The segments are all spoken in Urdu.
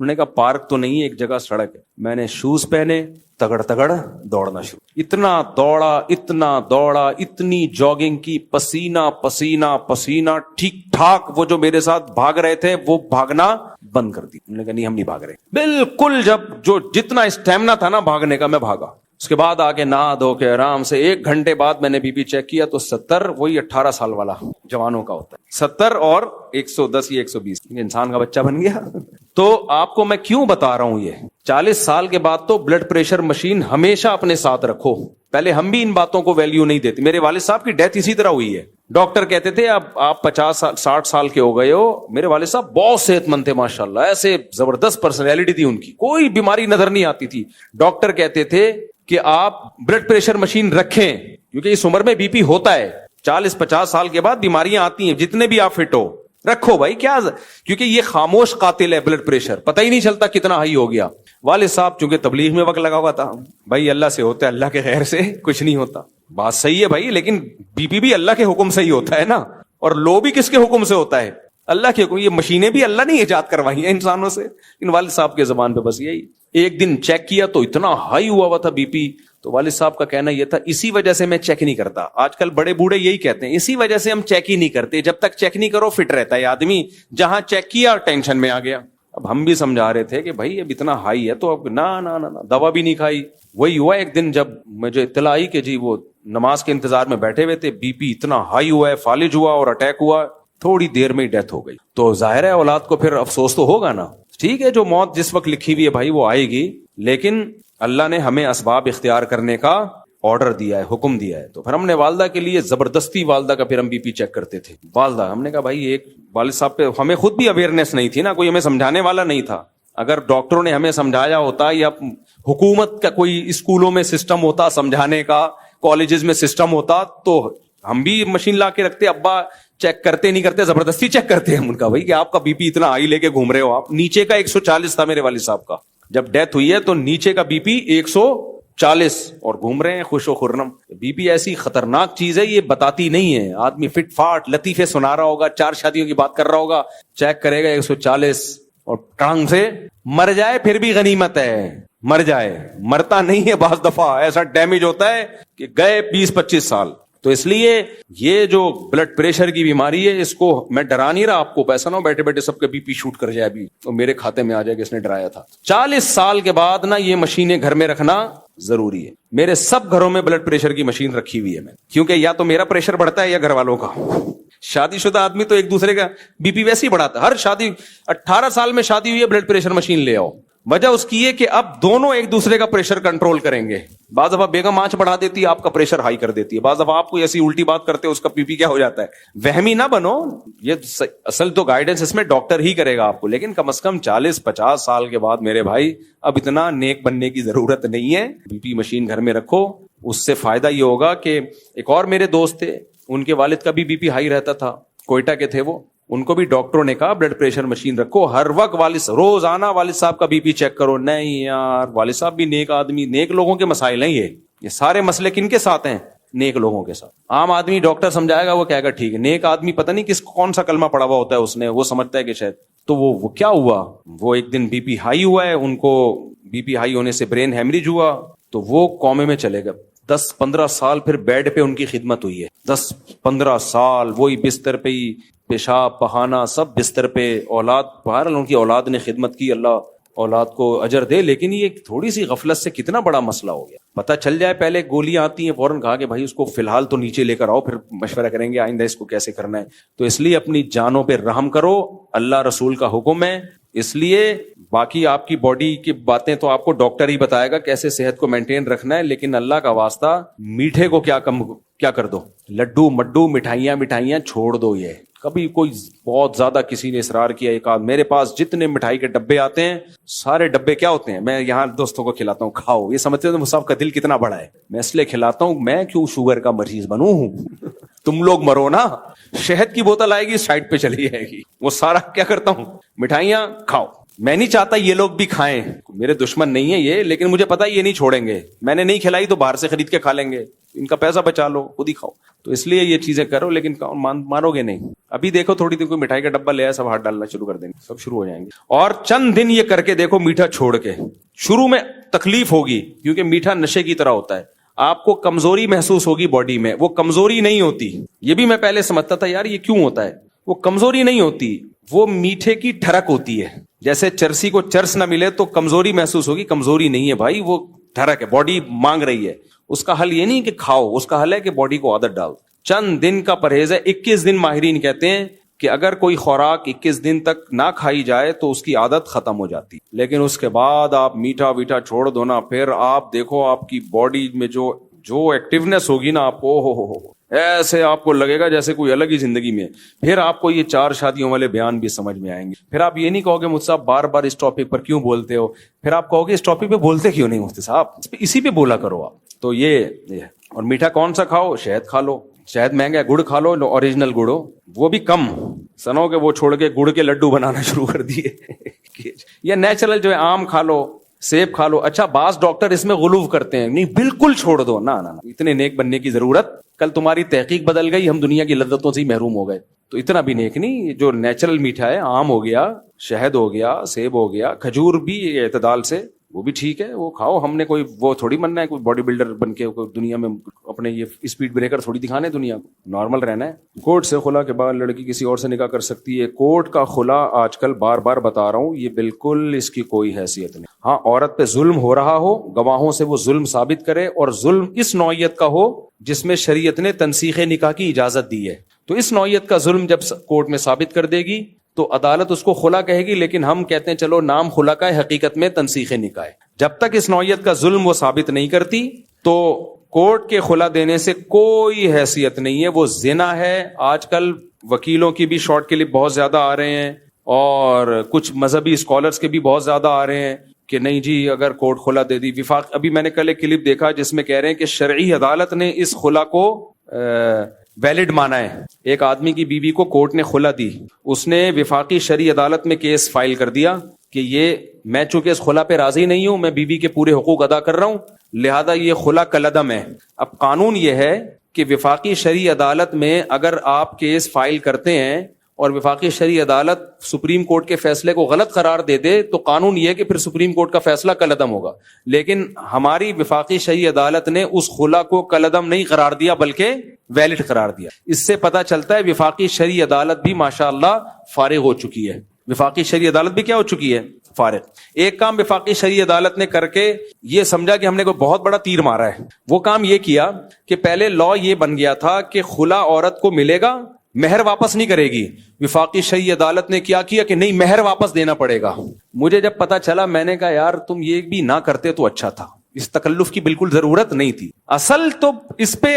انہوں نے کہا پارک تو نہیں ہے, ایک جگہ سڑک ہے. میں نے شوز پہنے, تگڑ تگڑ دوڑنا شروع. اتنا دوڑا, اتنی جاگنگ کی, پسینہ پسینہ پسینہ, ٹھیک ٹھاک. وہ جو میرے ساتھ بھاگ رہے تھے وہ بھاگنا بند کر دی. انہوں نے کہا نہیں ہم نہیں بھاگ رہے. بالکل جتنا اسٹیمنا تھا نا بھاگنے کا میں بھاگا. اس کے بعد آگے نہا دھو کے آرام سے 1 گھنٹے بعد میں نے بی پی چیک کیا تو 70, وہی 18 سال والا جوانوں کا ہوتا ہے, 70 اور 110 یا 120, انسان کا بچہ بن گیا. تو آپ کو میں کیوں بتا رہا ہوں, یہ 40 سال کے بعد تو بلڈ پریشر مشین ہمیشہ اپنے ساتھ رکھو. پہلے ہم بھی ان باتوں کو ویلیو نہیں دیتے. میرے والد صاحب کی ڈیتھ اسی طرح ہوئی ہے. ڈاکٹر کہتے تھے اب آپ 50-60 سال کے ہو گئے ہو. میرے والد صاحب بہت صحت مند تھے ماشاءاللہ, ایسے زبردست پرسنالٹی تھی ان کی, کوئی بیماری نظر نہیں آتی تھی. ڈاکٹر کہتے تھے کہ آپ بلڈ پریشر مشین رکھیں کیونکہ اس عمر میں بی پی ہوتا ہے. 40-50 سال کے بعد بیماریاں آتی ہیں, جتنے بھی آپ فٹ ہو رکھو بھائی, کیا, کیونکہ یہ خاموش قاتل ہے بلڈ پریشر, پتہ ہی نہیں چلتا کتنا ہائی ہو گیا. والد صاحب چونکہ تبلیغ میں وقت لگا ہوا تھا, بھائی اللہ سے ہوتا ہے, اللہ کے خیر سے کچھ نہیں ہوتا. بات صحیح ہے بھائی, لیکن بی پی بھی اللہ کے حکم سے ہی ہوتا ہے نا, اور لو بھی کس کے حکم سے ہوتا ہے, اللہ کے حکم. یہ مشینیں بھی اللہ نے ایجاد کروائی ہیں انسانوں سے. ان والد صاحب کے زبان پہ بس یہی. ایک دن چیک کیا تو اتنا ہائی ہوا تھا بی پی, تو والد صاحب کا کہنا یہ تھا اسی وجہ سے میں چیک نہیں کرتا. آج کل بڑے بوڑھے یہی کہتے ہیں, اسی وجہ سے ہم چیک ہی نہیں کرتے. جب تک چیک نہیں کرو فٹ رہتا ہے آدمی, جہاں چیک کیا ٹینشن میں آ گیا. اب ہم بھی سمجھا رہے تھے کہ بھائی اب اتنا ہائی ہے تو اب نہ دوا بھی نہیں کھائی. وہی ہوا ایک دن جب مجھے اطلاع آئی کہ جی وہ نماز کے انتظار میں بیٹھے ہوئے تھے, بی پی اتنا ہائی ہوا ہے, فالج ہوا اور اٹیک ہوا, تھوڑی دیر میں ہی ڈیتھ ہو گئی. تو ظاہر ہے اولاد کو پھر افسوس تو ہوگا نا. ٹھیک ہے جو موت جس وقت لکھی ہوئی ہے بھائی وہ آئے گی, لیکن اللہ نے ہمیں اسباب اختیار کرنے کا آرڈر دیا ہے, حکم دیا ہے. تو پھر ہم نے والدہ کے لیے زبردستی, والدہ کا پھر ہم بی پی چیک کرتے تھے. والدہ, ہم نے کہا بھائی ایک والد صاحب پہ ہمیں خود بھی اویئرنیس نہیں تھی نا, کوئی ہمیں سمجھانے والا نہیں تھا. اگر ڈاکٹروں نے ہمیں سمجھایا ہوتا یا حکومت کا کوئی اسکولوں میں سسٹم ہوتا سمجھانے کا, کالجز میں سسٹم ہوتا, تو ہم بھی مشین لا کے رکھتے. ابا چیک کرتے نہیں کرتے, زبردستی چیک کرتے ہیں. ان کا بھائی کہ آپ کا بی پی اتنا ہائی لے کے گھوم رہے ہو آپ. نیچے کا 140 تھا میرے والد صاحب کا, جب ڈیتھ ہوئی ہے تو نیچے کا بی پی 140 اور گھوم رہے ہیں خوش و خرم. بی پی ایسی خطرناک چیز ہے, یہ بتاتی نہیں ہے. آدمی فٹ فاٹ لطیفے سنا رہا ہوگا, 4 شادیوں کی بات کر رہا ہوگا, چیک کرے گا 140 اور ٹانگ سے مر جائے پھر بھی غنیمت ہے. مر جائے, مرتا نہیں ہے. بعض دفعہ ایسا ڈیمیج ہوتا ہے کہ گئے 20-25 سال. تو اس لیے یہ جو بلڈ پریشر کی بیماری ہے, اس کو میں ڈرا نہیں رہا آپ کو, پیسا نہ ہو بیٹھے بیٹھے سب کا بی پی شوٹ کر جائے ابھی تو میرے کھاتے میں آ جائے کہ اس نے ڈرایا تھا. 40 سال کے بعد نا یہ مشینیں گھر میں رکھنا ضروری ہے. میرے سب گھروں میں بلڈ پریشر کی مشین رکھی ہوئی ہے میں, کیونکہ یا تو میرا پریشر بڑھتا ہے یا گھر والوں کا. شادی شدہ آدمی تو ایک دوسرے کا بی پی ویسے ہی بڑھاتا ہے. ہر شادی 18 سال میں شادی ہوئی ہے, بلڈ پریشر مشین لے آؤ. وجہ اس کی ہے کہ اب دونوں ایک دوسرے کا پریشر کنٹرول کریں گے. بعض دفعہ بیگم آنچ بڑھا دیتی ہے, آپ کا پریشر ہائی کر دیتی ہے. بعض دفعہ آپ کو ایسی الٹی بات کرتے ہیں, اس کا پی پی کیا ہو جاتا ہے. وہمی نہ بنو, یہ اصل تو گائیڈنس اس میں ڈاکٹر ہی کرے گا آپ کو, لیکن کم از کم 40-50 سال کے بعد میرے بھائی اب اتنا نیک بننے کی ضرورت نہیں ہے. بی پی مشین گھر میں رکھو, اس سے فائدہ یہ ہوگا کہ ایک اور میرے دوست تھے, ان کے والد کا بھی بی پی ہائی رہتا تھا, کوئٹہ کے تھے وہ. ان کو بھی ڈاکٹروں نے کہا بلڈ پریشر مشین رکھو, ہر وقت روزانہ والد صاحب کا بی پی چیک کرو. نہیں یار, والد صاحب بھی نیک آدمی, نیک لوگوں کے مسائل ہیں یہ سارے مسئلے کن کے ساتھ ہیں, نیک لوگوں کے ساتھ. عام آدمی ڈاکٹر سمجھائے گا, وہ کہے گا ٹھیک ہے. نیک آدمی پتہ نہیں کون سا کلمہ پڑا ہوا ہوتا ہے اس نے, وہ سمجھتا ہے کہ شاید. تو وہ کیا ہوا, وہ ایک دن بی پی ہائی ہوا ہے, ان کو بی پی ہائی ہونے سے برین ہیمریج ہوا, تو وہ کومے میں چلے گئے. 10-15 سال پھر بیڈ پہ ان کی خدمت ہوئی ہے. 10-15 سال وہی بستر پہ ہی, پیشاب پخانا سب بستر پہ. اولاد بہرحال ان کی اولاد نے خدمت کی, اللہ اولاد کو اجر دے, لیکن یہ تھوڑی سی غفلت سے کتنا بڑا مسئلہ ہو گیا. پتہ چل جائے, پہلے گولیاں آتی ہیں فوراً کہا کہ بھائی اس کو فی الحال تو نیچے لے کر آؤ, پھر مشورہ کریں گے آئندہ اس کو کیسے کرنا ہے. تو اس لیے اپنی جانوں پہ رحم کرو, اللہ رسول کا حکم ہے. اس لیے باقی آپ کی باڈی کی باتیں تو آپ کو ڈاکٹر ہی بتائے گا کیسے صحت کو مینٹین رکھنا ہے, لیکن اللہ کا واسطہ میٹھے کو کیا کر دو, لڈو مڈو مٹھائیاں چھوڑ دو. یہ کبھی کوئی بہت زیادہ کسی نے اصرار کیا, ایک آدھ میرے پاس جتنے مٹھائی کے ڈبے آتے ہیں سارے ڈبے کیا ہوتے ہیں, میں یہاں دوستوں کو کھلاتا ہوں, کھاؤ. یہ سمجھتے ہو مصعب کا دل کتنا بڑا ہے, میں اس لیے کھلاتا ہوں, میں کیوں شوگر کا مریض بنوں تم لوگ مرو نا. شہد کی بوتل آئے گی سائڈ پہ چلی جائے گی, وہ سارا کیا کرتا ہوں, مٹھائیاں کھاؤ. میں نہیں چاہتا یہ لوگ بھی کھائیں, میرے دشمن نہیں ہے یہ, لیکن مجھے پتا یہ نہیں چھوڑیں گے. میں نے نہیں کھلائی تو باہر سے خرید کے کھا لیں گے. ان کا پیسہ بچا لو, خود ہی کھاؤ. تو اس لیے یہ چیزیں کرو, لیکن مانو گے نہیں. ابھی دیکھو تھوڑی دیر کوئی مٹھائی کا ڈبہ لے آیا, سب ہاتھ ڈالنا شروع کر دیں گے, سب شروع ہو جائیں گے. اور چند دن یہ کر کے دیکھو میٹھا چھوڑ کے, شروع میں تکلیف ہوگی کیونکہ میٹھا نشے کی طرح ہوتا ہے, آپ کو کمزوری محسوس ہوگی باڈی میں, وہ کمزوری نہیں ہوتی. یہ بھی میں پہلے سمجھتا تھا یار یہ کیوں ہوتا ہے, وہ کمزوری نہیں ہوتی, وہ میٹھے کی ٹھڑک ہوتی ہے. جیسے چرسی کو چرس نہ ملے تو کمزوری محسوس ہوگی, کمزوری نہیں ہے بھائی, وہ ٹھڑک ہے, باڈی مانگ رہی ہے. اس کا حل یہ نہیں کہ کھاؤ, اس کا حل ہے کہ باڈی کو عادت ڈال. چند دن کا پرہیز ہے, 21 دن ماہرین کہتے ہیں کہ اگر کوئی خوراک 21 دن تک نہ کھائی جائے تو اس کی عادت ختم ہو جاتی. لیکن اس کے بعد آپ میٹھا ویٹھا چھوڑ دو نا, پھر آپ دیکھو آپ کی باڈی میں جو ایکٹیونیس ہوگی نا, آپ کو ہو ایسے آپ کو لگے گا جیسے کوئی الگ ہی زندگی میں. پھر آپ کو یہ 4 شادیوں والے بیان بھی سمجھ میں آئیں گے. پھر آپ یہ نہیں کہو گے مجھ سے بار بار اس ٹاپک پر کیوں بولتے ہو, پھر آپ کہو گے اس ٹاپک پہ بولتے کیوں نہیں مفتی صاحب, اسی پہ بولا کرو آپ. تو یہ اور میٹھا کون سا کھاؤ, شہد کھا لو, شہد مہنگا ہے, گڑ کھا لو, اوریجنل گڑ ہو, وہ بھی کم سنو کہ وہ چھوڑ کے گڑ کے لڈو بنانا شروع کر دیے. یا نیچرل جو ہے آم کھا لو, سیب کھا لو. اچھا بعض ڈاکٹر اس میں غلو کرتے ہیں, نہیں بالکل چھوڑ دو, نہ اتنے نیک بننے کی ضرورت, کل تمہاری تحقیق بدل گئی, ہم دنیا کی لذتوں سے ہی محروم ہو گئے. تو اتنا بھی نیک نہیں. جو نیچرل میٹھا ہے, آم ہو گیا, شہد ہو گیا, سیب ہو گیا, کھجور بھی اعتدال سے, وہ بھی ٹھیک ہے, وہ کھاؤ. ہم نے کوئی وہ تھوڑی بننا ہے کوئی باڈی بلڈر بن کے دنیا میں اپنے یہ اسپیڈ بریکر تھوڑی دکھانے دنیا کو, نارمل رہنا ہے. کوٹ سے خلا کے بعد لڑکی کسی اور سے نکاح کر سکتی ہے. کوٹ کا خلا آج کل بار بار بتا رہا ہوں, یہ بالکل اس کی کوئی حیثیت نہیں. ہاں عورت پہ ظلم ہو رہا ہو, گواہوں سے وہ ظلم ثابت کرے, اور ظلم اس نوعیت کا ہو جس میں شریعت نے تنسیخ نکاح کی اجازت دی ہے. تو اس نوعیت کا ظلم جب کورٹ میں ثابت کر دے گی تو عدالت اس کو خلا کہے گی, لیکن ہم کہتے ہیں چلو نام خلا کا ہے, حقیقت میں تنسیخ نکاح ہے. جب تک اس نوعیت کا ظلم وہ ثابت نہیں کرتی تو کورٹ کے خلا دینے سے کوئی حیثیت نہیں ہے. وہ زنا ہے. آج کل وکیلوں کی بھی شارٹ کلپ بہت زیادہ آ رہے ہیں, اور کچھ مذہبی اسکالرز کے بھی بہت زیادہ آ رہے ہیں کہ نہیں جی اگر کورٹ خلا دے دی. وفاق ابھی میں نے کل ایک کلپ دیکھا جس میں کہہ رہے ہیں کہ شرعی عدالت نے اس خلا کو ویلڈ مانا ہے. ایک آدمی کی بیوی کو کورٹ نے خلا دی, اس نے وفاقی شرعی عدالت میں کیس فائل کر دیا کہ یہ میں چونکہ اس خلا پہ راضی نہیں ہوں, میں بیوی کے پورے حقوق ادا کر رہا ہوں, لہذا یہ خلا کالعدم ہے. اب قانون یہ ہے کہ وفاقی شرعی عدالت میں اگر آپ کیس فائل کرتے ہیں اور وفاقی شرعی عدالت سپریم کورٹ کے فیصلے کو غلط قرار دے دے تو قانون یہ ہے کہ پھر سپریم کورٹ کا فیصلہ کالعدم ہوگا. لیکن ہماری وفاقی شرعی عدالت نے اس خلا کو کالعدم نہیں قرار دیا بلکہ ویلڈ قرار دیا. اس سے پتہ چلتا ہے وفاقی شرعی عدالت بھی ماشاءاللہ فارغ ہو چکی ہے. وفاقی شرعی عدالت بھی کیا ہو چکی ہے, فارغ. ایک کام وفاقی شرعی عدالت نے کر کے یہ سمجھا کہ ہم نے کوئی بہت بڑا تیر مارا ہے. وہ کام یہ کیا کہ پہلے لا یہ بن گیا تھا کہ خلا عورت کو ملے گا, مہر واپس نہیں کرے گی. وفاقی شرعی عدالت نے کیا کہ نہیں مہر واپس دینا پڑے گا. مجھے جب پتا چلا میں نے کہا یار تم یہ بھی نہ کرتے تو اچھا تھا, اس تکلف کی بالکل ضرورت نہیں تھی. اصل تو اس پہ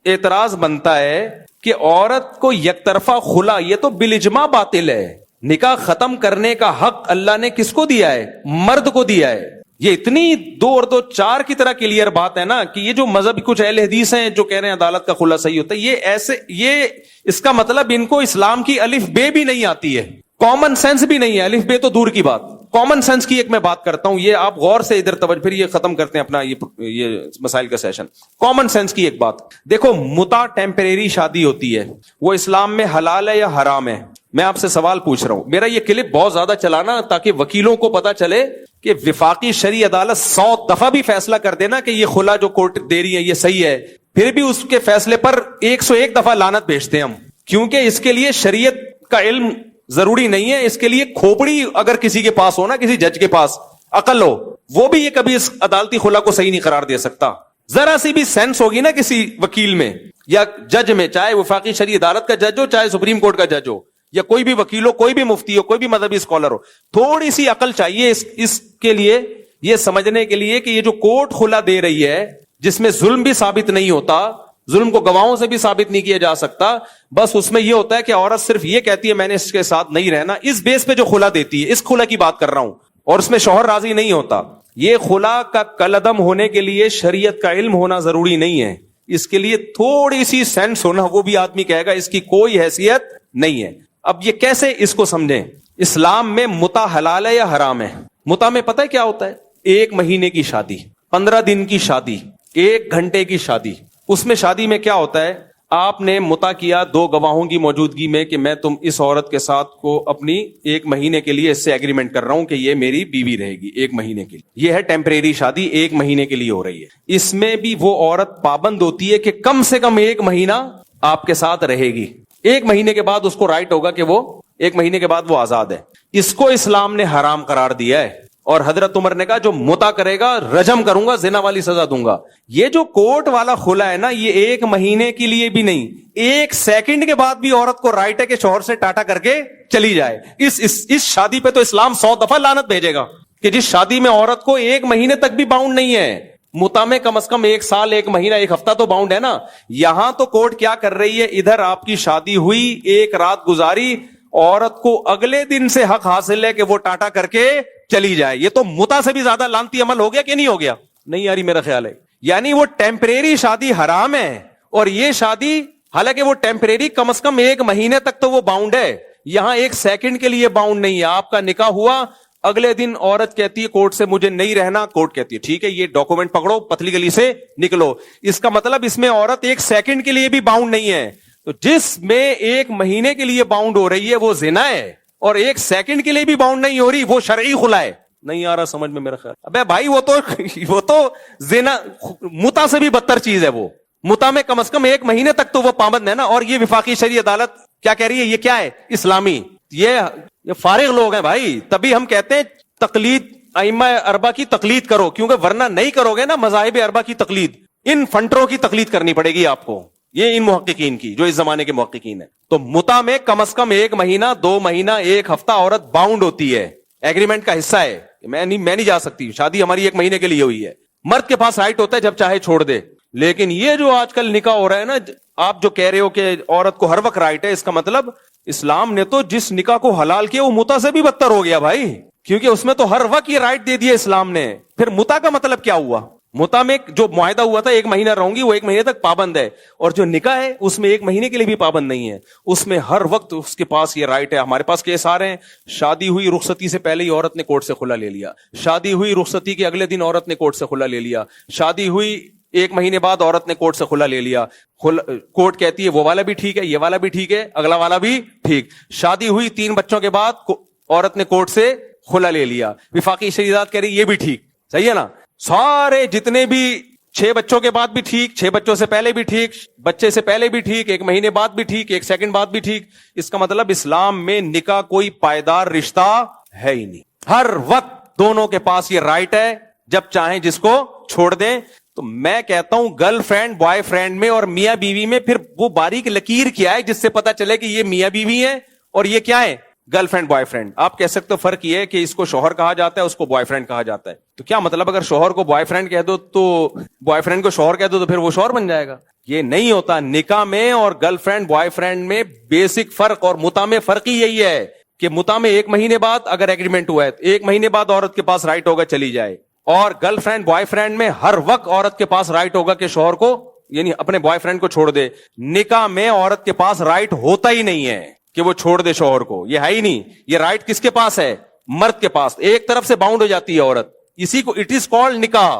اعتراض بنتا ہے کہ عورت کو یک طرفہ خلا, یہ تو بالاجماع باطل ہے. نکاح ختم کرنے کا حق اللہ نے کس کو دیا ہے, مرد کو دیا ہے. یہ اتنی 2 اور 2 4 کی طرح کلیئر بات ہے نا کہ یہ جو مذہب کچھ اہل حدیث ہیں جو کہہ رہے ہیں عدالت کا خلا صحیح ہوتا ہے, یہ ایسے یہ اس کا مطلب ان کو اسلام کی الف بے بھی نہیں آتی ہے, کامن سینس بھی نہیں ہے. الف بے تو دور کی بات, کامن سینس کی ایک میں بات کرتا ہوں, یہ آپ غور سے ادھر توجہ, پھر یہ ختم کرتے ہیں اپنا یہ مسائل کا سیشن. کامن سینس کی ایک بات دیکھو, متع ٹیمپریری شادی ہوتی ہے, وہ اسلام میں حلال ہے یا حرام ہے؟ میں آپ سے سوال پوچھ رہا ہوں. میرا یہ کلپ بہت زیادہ چلانا تاکہ وکیلوں کو پتا چلے کہ وفاقی شرعی عدالت 100 دفعہ بھی فیصلہ کر دینا کہ یہ خلا جو کورٹ دے رہی ہے یہ صحیح ہے, پھر بھی اس کے فیصلے پر 101 دفعہ لعنت بھیجتے ہیں ہم, کیونکہ اس کے لیے شریعت کا علم ضروری نہیں ہے. اس کے لیے کھوپڑی اگر کسی کے پاس ہو نا, کسی جج کے پاس عقل ہو, وہ بھی یہ کبھی اس عدالتی خلا کو صحیح نہیں قرار دے سکتا. ذرا سی بھی سینس ہوگی نا کسی وکیل میں یا جج میں, چاہے وفاقی شرعی عدالت کا جج ہو چاہے سپریم کورٹ کا جج ہو یا کوئی بھی وکیل ہو, کوئی بھی مفتی ہو, کوئی بھی مذہبی اسکالر ہو, تھوڑی سی عقل چاہیے اس کے لیے, یہ سمجھنے کے لیے کہ یہ جو کورٹ خلا دے رہی ہے جس میں ظلم بھی ثابت نہیں ہوتا, ظلم کو گواہوں سے بھی ثابت نہیں کیا جا سکتا, بس اس میں یہ ہوتا ہے کہ عورت صرف یہ کہتی ہے میں نے اس کے ساتھ نہیں رہنا, اس بیس پہ جو خلا دیتی ہے, اس خلا کی بات کر رہا ہوں, اور اس میں شوہر راضی نہیں ہوتا. یہ خلا کا کالعدم ہونے کے لیے شریعت کا علم ہونا ضروری نہیں ہے, اس کے لیے تھوڑی سی سینس ہونا, وہ بھی آدمی کہے گا اس کی کوئی حیثیت نہیں ہے. اب یہ کیسے اس کو سمجھیں؟ اسلام میں متع حلال ہے یا حرام ہے؟ متع میں پتہ ہے کیا ہوتا ہے؟ 1 مہینے کی شادی, 15 دن کی شادی, 1 گھنٹے کی شادی, اس میں شادی میں کیا ہوتا ہے, آپ نے متا کیا 2 گواہوں کی موجودگی میں کہ میں اس عورت کے ساتھ کو اپنی 1 مہینے کے لیے اس سے ایگریمنٹ کر رہا ہوں کہ یہ میری بیوی رہے گی 1 مہینے کے لیے. یہ ہے ٹیمپریری شادی, 1 مہینے کے لیے ہو رہی ہے. اس میں بھی وہ عورت پابند ہوتی ہے کہ کم سے کم 1 مہینہ آپ کے ساتھ رہے گی. 1 مہینے کے بعد اس کو رائٹ ہوگا کہ وہ 1 مہینے کے بعد وہ آزاد ہے. اس کو اسلام نے حرام قرار دیا ہے, اور حضرت عمر نے کہا جو متا کرے گا رجم کروں گا, زنا والی سزا دوں گا. یہ جو کورٹ والا خلا ہے نا, یہ 1 مہینے کے لیے بھی نہیں, 1 سیکنڈ کے بعد بھی عورت کو رائٹ ہے کہ شوہر سے ٹاٹا کر کے چلی جائے. اس شادی پہ تو اسلام 100 دفعہ لعنت بھیجے گا کہ جس شادی میں عورت کو 1 مہینے تک بھی باؤنڈ نہیں ہے. متا میں کم از کم 1 سال 1 مہینہ 1 ہفتہ تو باؤنڈ ہے نا. یہاں تو کورٹ کیا کر رہی ہے, ادھر آپ کی شادی ہوئی, 1 رات گزاری, عورت کو اگلے دن سے حق حاصل ہے کہ وہ ٹاٹا کر کے چلی جائے. یہ تو متا سے بھی زیادہ لعنتی عمل ہو گیا کہ نہیں ہو گیا؟ نہیں یاری, میرا خیال ہے. یعنی وہ ٹیمپریری شادی حرام ہے, اور یہ شادی حالانکہ وہ ٹیمپریری کم از کم 1 مہینے تک تو وہ باؤنڈ ہے, یہاں 1 سیکنڈ کے لیے باؤنڈ نہیں ہے. آپ کا نکاح ہوا, اگلے دن عورت کہتی ہے کورٹ سے مجھے نہیں رہنا, کورٹ کہتی ہے ٹھیک ہے یہ ڈاکومنٹ پکڑو, پتلی گلی سے نکلو. اس کا مطلب اس میں عورت 1 سیکنڈ کے لیے بھی باؤنڈ نہیں ہے. تو جس میں 1 مہینے کے لیے باؤنڈ ہو رہی ہے وہ زنا ہے, اور 1 سیکنڈ کے لیے بھی باؤنڈ نہیں ہو رہی وہ شرعی خلا ہے. نہیں آ رہا سمجھ میں میرا خیال؟ ابے بھائی وہ تو زنا متا سے بھی بدتر چیز ہے. وہ متا میں کم از کم 1 مہینے تک تو وہ پابند ہے نا. اور یہ وفاقی شرعی عدالت کیا کہہ رہی ہے, یہ کیا ہے, اسلامی. یہ فارغ لوگ ہیں بھائی, تبھی ہم کہتے ہیں تقلید ائمہ اربع کی تقلید کرو, کیونکہ ورنہ نہیں کرو گے نا مذاہب اربع کی تقلید, ان فنٹروں کی تقلید کرنی پڑے گی آپ کو, یہ ان محققین کی جو اس زمانے کے محققین ہیں. تو متا میں کم از کم 1 مہینہ 2 مہینہ 1 ہفتہ عورت باؤنڈ ہوتی ہے, ایگریمنٹ کا حصہ ہے. میں نہیں جا سکتی, شادی ہماری 1 مہینے کے لیے ہوئی ہے. مرد کے پاس رائٹ ہوتا ہے جب چاہے چھوڑ دے. لیکن یہ جو آج کل نکاح ہو رہا ہے نا, آپ جو کہہ رہے ہو کہ عورت کو ہر وقت رائٹ ہے, اس کا مطلب اسلام نے تو جس نکاح کو حلال کیا وہ متا سے بھی بدتر ہو گیا بھائی, کیونکہ اس میں تو ہر وقت یہ رائٹ دے دیا اسلام نے. پھر متا کا مطلب کیا ہوا؟ متا میں جو معاہدہ ہوا تھا 1 مہینہ رہوں گی, وہ 1 مہینے تک پابند ہے. اور جو نکاح ہے اس میں 1 مہینے کے لیے بھی پابند نہیں ہے, اس میں ہر وقت اس کے پاس یہ رائٹ ہے. ہمارے پاس کیس آ رہے ہیں, شادی ہوئی رخصتی سے پہلے ہی عورت نے کورٹ سے خلا لے لیا, شادی ہوئی رخصتی کے اگلے دن عورت نے کورٹ سے خلا لے لیا, شادی ہوئی 1 مہینے بعد عورت نے کورٹ سے خلا لے لیا. کورٹ کہتی ہے وہ والا بھی ٹھیک ہے, یہ والا بھی ٹھیک ہے, اگلا والا بھی ٹھیک. شادی ہوئی 3 بچوں کے بعد عورت نے کورٹ سے خلا لے لیا, وفاقی شرعی عدالت کہہ رہی یہ بھی ٹھیک. صحیح ہے نا؟ سارے جتنے بھی 6 بچوں کے بعد بھی ٹھیک, 6 بچوں سے پہلے بھی ٹھیک, بچے سے پہلے بھی ٹھیک, 1 مہینے بعد بھی ٹھیک, 1 سیکنڈ بعد بھی ٹھیک. اس کا مطلب اسلام میں نکاح کوئی پائیدار رشتہ ہے ہی نہیں. ہر وقت دونوں کے پاس یہ رائٹ ہے, جب چاہیں جس کو چھوڑ دیں. تو میں کہتا ہوں گرل فرینڈ بوائے فرینڈ میں اور میاں بیوی میں پھر وہ باریک لکیر کیا ہے جس سے پتا چلے کہ یہ میاں بیوی ہے اور یہ کیا ہے, گرل فرینڈ بوائے فرینڈ. آپ کہہ سکتے ہو فرق یہ ہے کہ اس کو شوہر کہا جاتا ہے, اس کو بوائے فرینڈ کہا جاتا ہے. تو کیا مطلب اگر شوہر کو بوائے فرینڈ کہہ دو تو بوائے فرینڈ کو شوہر کہہ دو تو پھر وہ شوہر بن جائے گا؟ یہ نہیں ہوتا. نکاح میں اور گرل فرینڈ بوائے فرینڈ میں بیسک فرق, اور متا میں فرق ہی یہی ہے کہ متا میں 1 مہینے بعد اگر ایگریمنٹ ہوا ہے تو 1 مہینے بعد عورت کے پاس رائٹ ہوگا چلی جائے, اور گرل فرینڈ بوائے فرینڈ میں ہر وقت عورت کے پاس رائٹ ہوگا کہ شوہر کو یعنی اپنے بوائے فرینڈ کو چھوڑ دے. نکاح میں عورت کے پاس رائٹ ہوتا ہی نہیں ہے کہ وہ چھوڑ دے شوہر کو, یہ ہے ہی نہیں. یہ رائٹ کس کے پاس ہے؟ مرد کے پاس. ایک طرف سے باؤنڈ ہو جاتی ہے عورت, اسی کو اٹ از کالڈ نکاح,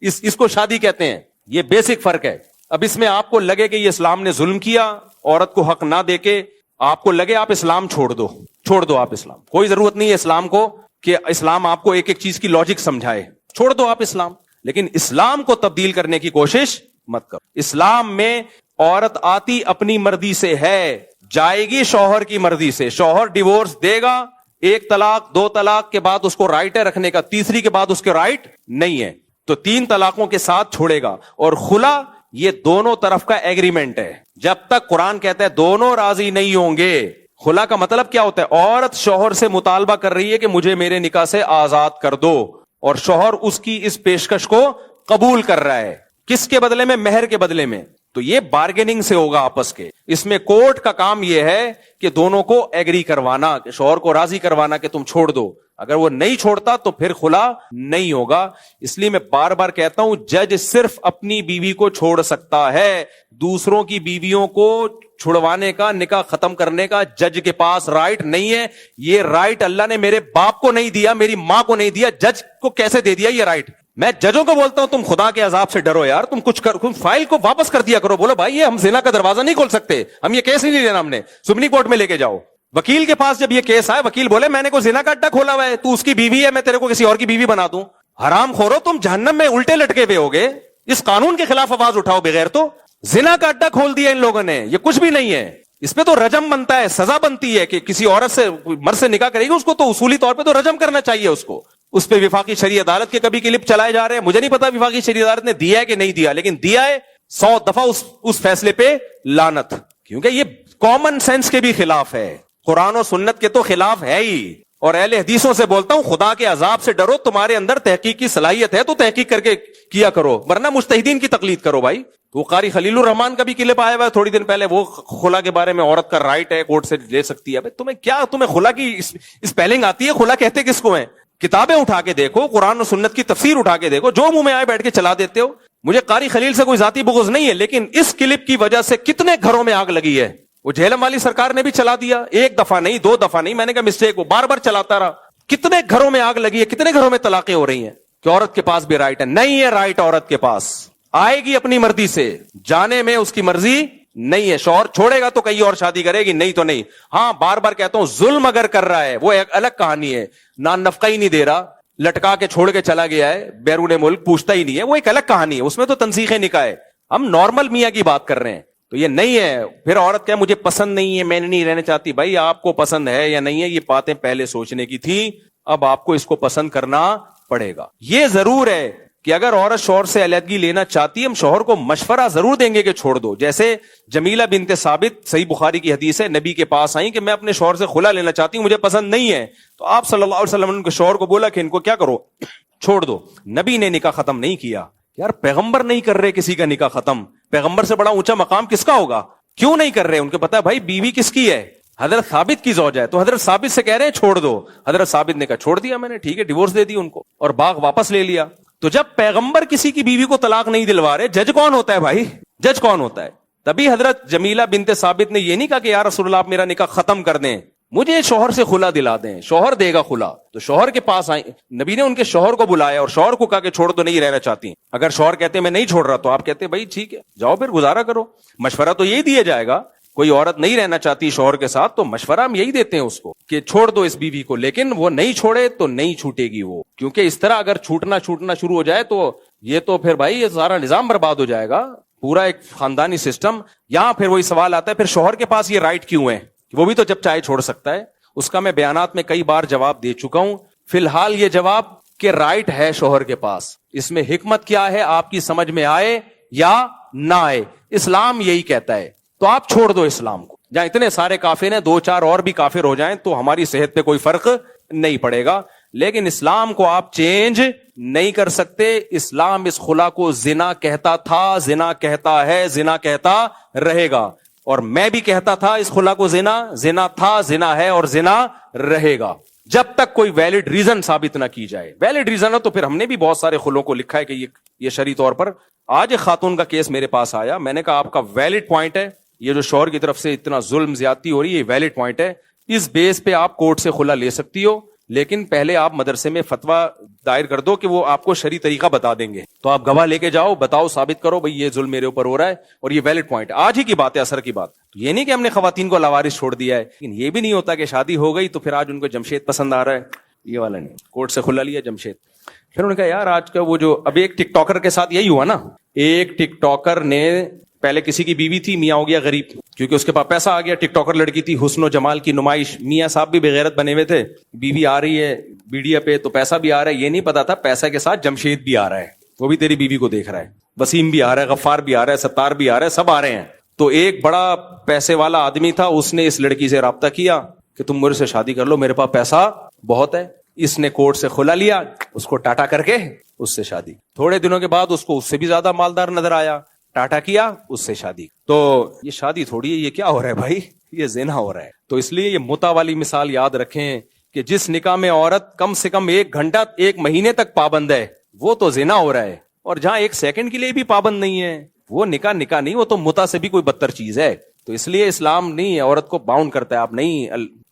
اس کو شادی کہتے ہیں. یہ بیسک فرق ہے. اب اس میں آپ کو لگے کہ یہ اسلام نے ظلم کیا, عورت کو حق نہ دے کے آپ کو لگے آپ اسلام چھوڑ دو آپ اسلام. کوئی ضرورت نہیں ہے اسلام کو کہ اسلام آپ کو ایک ایک چیز کی لاجک سمجھائے, چھوڑ دو آپ اسلام. لیکن اسلام کو تبدیل کرنے کی کوشش مت کرو. اسلام میں عورت آتی اپنی مرضی سے ہے, جائے گی شوہر کی مرضی سے. شوہر ڈیورس دے گا, 1 طلاق 2 طلاق کے بعد اس کو رائٹ ہے رکھنے کا, تیسری کے بعد اس کے رائٹ نہیں ہے, تو 3 طلاقوں کے ساتھ چھوڑے گا. اور خلا یہ دونوں طرف کا ایگریمنٹ ہے, جب تک قرآن کہتا ہے دونوں راضی نہیں ہوں گے. خلا کا مطلب کیا ہوتا ہے؟ عورت شوہر سے مطالبہ کر رہی ہے کہ مجھے میرے نکاح سے آزاد کر دو, اور شوہر اس کی اس پیشکش کو قبول کر رہا ہے. کس کے بدلے میں؟ مہر کے بدلے میں. تو یہ بارگیننگ سے ہوگا آپس کے. اس میں کورٹ کا کام یہ ہے کہ دونوں کو ایگری کروانا, کہ شوہر کو راضی کروانا کہ تم چھوڑ دو. اگر وہ نہیں چھوڑتا تو پھر خلا نہیں ہوگا. اس لیے میں بار بار کہتا ہوں جج صرف اپنی بیوی کو چھوڑ سکتا ہے, دوسروں کی بیویوں کو چھڑوانے کا, نکاح ختم کرنے کا جج کے پاس رائٹ نہیں ہے. یہ رائٹ اللہ نے میرے باپ کو نہیں دیا, میری ماں کو نہیں دیا, جج کو کیسے دے دیا یہ رائٹ؟ میں ججوں کو بولتا ہوں تم خدا کے عذاب سے ڈرو یار, تم کچھ کر, فائل کو واپس کر دیا کرو, بولو بھائی یہ ہم زنا کا دروازہ نہیں کھول سکتے, ہم یہ کیس ہی نہیں لینا, ہم نے سپریم کورٹ میں لے کے جاؤ. وکیل کے پاس جب یہ کیس آئے, وکیل بولے میں نے کوئی زنا کا اڈا کھولا ہوا ہے, تو اس کی بیوی ہے, میں تیرے کو کسی اور کی بیوی بنا دوں. حرام خورو, تم جہنم میں الٹے لٹکے ہوئے ہوگے, اس قانون کے خلاف آواز اٹھاؤ بغیر. تو زنا کا اڈا کھول دیا ان لوگوں نے, یہ کچھ بھی نہیں ہے, اس پہ تو رجم بنتا ہے, سزا بنتی ہے کہ کسی عورت سے مرد سے نکاح کرے گی اس کو تو اصولی طور پہ تو رجم کرنا چاہیے اس کو. اس پہ وفاقی شرعی عدالت کے کبھی کلپ چلائے جا رہے ہیں, مجھے نہیں پتا وفاقی شرعی عدالت نے دیا ہے کہ نہیں دیا, لیکن دیا ہے 100 دفعہ اس فیصلے پہ لعنت, کیونکہ یہ کامن سینس کے بھی خلاف ہے, قرآن و سنت کے تو خلاف ہے ہی. اور اہل حدیثوں سے بولتا ہوں خدا کے عذاب سے ڈرو, تمہارے اندر تحقیق کی صلاحیت ہے تو تحقیق کر کے کیا کرو, ورنہ مجتہدین کی تقلید کرو بھائی. تو قاری خلیل الرحمان کا بھی کلپ آیا ہوا ہے تھوڑی دن پہلے, وہ خلا کے بارے میں عورت کا رائٹ ہے, کورٹ سے لے سکتی ہے. تمہیں خلا کی اسپیلنگ آتی ہے؟ خلا کہتے کس کو ہیں؟ کتابیں اٹھا کے دیکھو, قرآن و سنت کی تفسیر اٹھا کے دیکھو, جو منہ میں آئے بیٹھ کے چلا دیتے ہو. مجھے قاری خلیل سے کوئی ذاتی بغض نہیں ہے, لیکن اس کلپ کی وجہ سے کتنے گھروں میں آگ لگی ہے. وہ جہلم والی سرکار نے بھی چلا دیا, 1 دفعہ نہیں 2 دفعہ نہیں, میں نے کہا مسٹیک, وہ بار بار چلاتا رہا. کتنے گھروں میں آگ لگی ہے, کتنے گھروں میں طلاقیں ہو رہی ہیں کہ عورت کے پاس بھی رائٹ ہے. نہیں ہے رائٹ عورت کے پاس, آئے گی اپنی مرضی سے, جانے میں اس کی مرضی نہیں ہے. شوہر چھوڑے گا تو کہیں اور شادی کرے گی, نہیں تو نہیں. ہاں بار بار کہتا ہوں, ظلم اگر کر رہا ہے وہ ایک الگ کہانی ہے, نہ نفقہ ہی نہیں دے رہا, لٹکا کے چھوڑ کے چلا گیا ہے بیرون ملک, پوچھتا ہی نہیں ہے, وہ ایک الگ کہانی ہے, اس میں تو تنسیخ نکاح ہے. ہم نارمل میاں کی بات کر رہے ہیں, تو یہ نہیں ہے. پھر عورت کہ مجھے پسند نہیں ہے, میں نہیں رہنا چاہتی. بھائی آپ کو پسند ہے یا نہیں ہے, یہ باتیں پہلے سوچنے کی تھی, اب آپ کو اس کو پسند کرنا پڑے گا. یہ ضرور ہے کہ اگر عورت شوہر سے علیحدگی لینا چاہتی ہے, ہم شوہر کو مشورہ ضرور دیں گے کہ چھوڑ دو. جیسے جمیلہ بنت ثابت, صحیح بخاری کی حدیث ہے, نبی کے پاس آئیں کہ میں اپنے شوہر سے خلا لینا چاہتی ہوں, مجھے پسند نہیں ہے. تو آپ صلی اللہ علیہ وسلم نے ان کے شوہر کو بولا کہ ان کو کیا کرو, چھوڑ دو. نبی نے نکاح ختم نہیں کیا. یار پیغمبر نہیں کر رہے کسی کا نکاح ختم, پیغمبر سے بڑا اونچا مقام کس کا ہوگا؟ کیوں نہیں کر رہے؟ ان کو پتا ہے بھائی بیوی کس کی ہے, حضرت ثابت کی زوجہ ہے, تو حضرت ثابت سے کہہ رہے ہیں چھوڑ دو. حضرت ثابت نے کہا چھوڑ دیا میں نے, ٹھیک ہے, ڈیورس دے دی ان کو اور باغ واپس لے لیا. تو جب پیغمبر کسی کی بیوی کو طلاق نہیں دلوا رہے, جج کون ہوتا ہے بھائی؟ جج کون ہوتا ہے؟ تبھی حضرت جمیلہ بنت ثابت نے یہ نہیں کہا کہ یا رسول اللہ آپ میرا نکاح ختم کر دیں, مجھے شوہر سے خلا دلا دیں, شوہر دے گا خلا. تو شوہر کے پاس آئیں, نبی نے ان کے شوہر کو بلایا اور شوہر کو کہا کہ چھوڑ تو نہیں رہنا چاہتی. اگر شوہر کہتے میں نہیں چھوڑ رہا, تو آپ کہتے بھائی ٹھیک ہے جاؤ پھر گزارا کرو. مشورہ تو یہی دیا جائے گا. کوئی عورت نہیں رہنا چاہتی شوہر کے ساتھ, تو مشورہ ہم یہی دیتے ہیں اس کو کہ چھوڑ دو اس بیوی کو, لیکن وہ نہیں چھوڑے تو نہیں چھوٹے گی وہ, کیونکہ اس طرح اگر چھوٹنا شروع ہو جائے تو یہ تو پھر بھائی یہ سارا نظام برباد ہو جائے گا, پورا ایک خاندانی سسٹم. یہاں پھر وہی سوال آتا ہے, پھر شوہر کے پاس یہ رائٹ کیوں ہے؟ وہ بھی تو جب چاہے چھوڑ سکتا ہے. اس کا میں بیانات میں کئی بار جواب دے چکا ہوں. فی الحال یہ جواب کہ رائٹ ہے شوہر کے پاس. اس میں حکمت کیا ہے آپ کی سمجھ میں آئے یا نہ آئے, اسلام یہی کہتا ہے. تو آپ چھوڑ دو اسلام کو. جہاں اتنے سارے کافر ہیں, 2-4 اور بھی کافر ہو جائیں تو ہماری صحت پہ کوئی فرق نہیں پڑے گا, لیکن اسلام کو آپ چینج نہیں کر سکتے. اسلام اس خلا کو زنا کہتا تھا, زنا کہتا ہے, زنا کہتا رہے گا. اور میں بھی کہتا تھا اس خلا کو زنا تھا, زنا ہے اور زنا رہے گا, جب تک کوئی ویلڈ ریزن ثابت نہ کی جائے. ویلڈ ریزن ہو تو پھر ہم نے بھی بہت سارے خلوں کو لکھا ہے کہ یہ شرعی طور پر. آج ایک خاتون کا کیس میرے پاس آیا, میں نے کہا آپ کا ویلڈ پوائنٹ ہے, یہ جو شوہر کی طرف سے اتنا ظلم زیادتی ہو رہی ہے, یہ ویلڈ پوائنٹ ہے, اس بیس پہ آپ کورٹ سے خلا لے سکتی ہو, لیکن پہلے آپ مدرسے میں فتویٰ دائر کر دو کہ وہ آپ کو شرعی طریقہ بتا دیں گے. تو آپ گواہ لے کے جاؤ, بتاؤ, ثابت کرو بھئی یہ ظلم میرے اوپر ہو رہا ہے, اور یہ ویلڈ پوائنٹ ہے. آج ہی کی بات ہے, اثر کی بات. یہ نہیں کہ ہم نے خواتین کو لاوارث چھوڑ دیا ہے, لیکن یہ بھی نہیں ہوتا کہ شادی ہو گئی تو پھر آج ان کو جمشید پسند آ رہا ہے, یہ والا نہیں. کورٹ سے خلا لیا جمشید. پھر انہوں نے کہا یار آج کا وہ جو اب ایک ٹک ٹاکر کے ساتھ یہی ہوا نا, ایک ٹک ٹاکر نے پہلے کسی کی بیوی تھی, میاں ہو گیا غریب کیونکہ اس کے پاس پیسہ آ گیا, ٹک ٹاکر لڑکی تھی, حسن و جمال کی نمائش, میاں صاحب بھی بغیرت بنے ہوئے تھے, بیوی آ رہی ہے میڈیا پہ تو پیسہ بھی آ رہا ہے, یہ نہیں پتا تھا پیسہ کے ساتھ جمشید بھی آ رہا ہے, وہ بھی تیری بیوی کو دیکھ رہا ہے, وسیم بھی آ رہا ہے, غفار بھی آ رہا ہے, ستار بھی آ رہا ہے, سب آ رہے ہیں. تو ایک بڑا پیسے والا آدمی تھا, اس نے اس لڑکی سے رابطہ کیا کہ تم میرے سے شادی کر لو, میرے پاس پیسہ بہت ہے. اس نے کورٹ سے خلا لیا, اس کو ٹاٹا کر کے اس سے شادی. تھوڑے دنوں کے بعد اس کو اس سے بھی زیادہ مالدار نظر آیا, ٹاٹا کیا, اس سے شادی. تو یہ شادی تھوڑی ہے, یہ کیا ہو رہا ہے بھائی, یہ زنا ہو رہا ہے. تو اس لیے یہ متع والی مثال یاد رکھیں کہ جس نکاح میں عورت کم سے کم 1 گھنٹہ 1 مہینے تک پابند ہے, وہ تو زنا ہو رہا ہے. اور جہاں 1 سیکنڈ کے لیے بھی پابند نہیں ہے, وہ نکاح نہیں, وہ تو متع سے بھی کوئی بدتر چیز ہے. تو اس لیے اسلام نہیں عورت کو باؤنڈ کرتا ہے, آپ نہیں